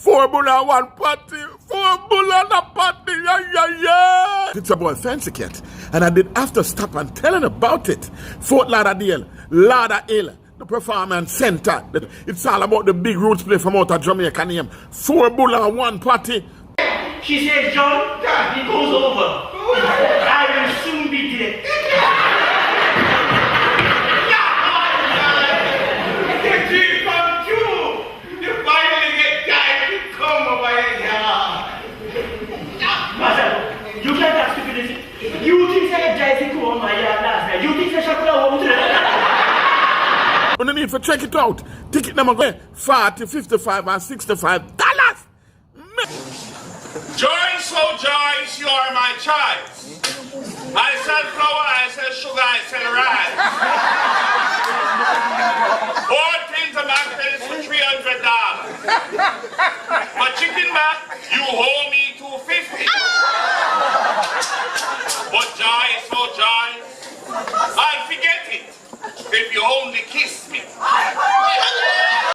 4 bulla, 1 party. 4 bulla, and a party. Yeah. It's a boy fancy cat. And I did have to stop and tell him about it. Fort Lauderdale, Lauderhill, the performance center. It's all about the big roots play from out of Jamaica name. 4 bulla, 1 party. She says, John, it goes over. I will soon be dead. You think I had to go on my yard last night? You think I should go home today? On the need for check it out. Ticket number $40, $55, and $65. Joyce, oh Joyce, you are my choice. I sell flour, I sell sugar, I sell rice. 4 things a man sells for $300. But chicken back, you owe me $250. But Joyce, oh Joyce, I'll forget it if you only kiss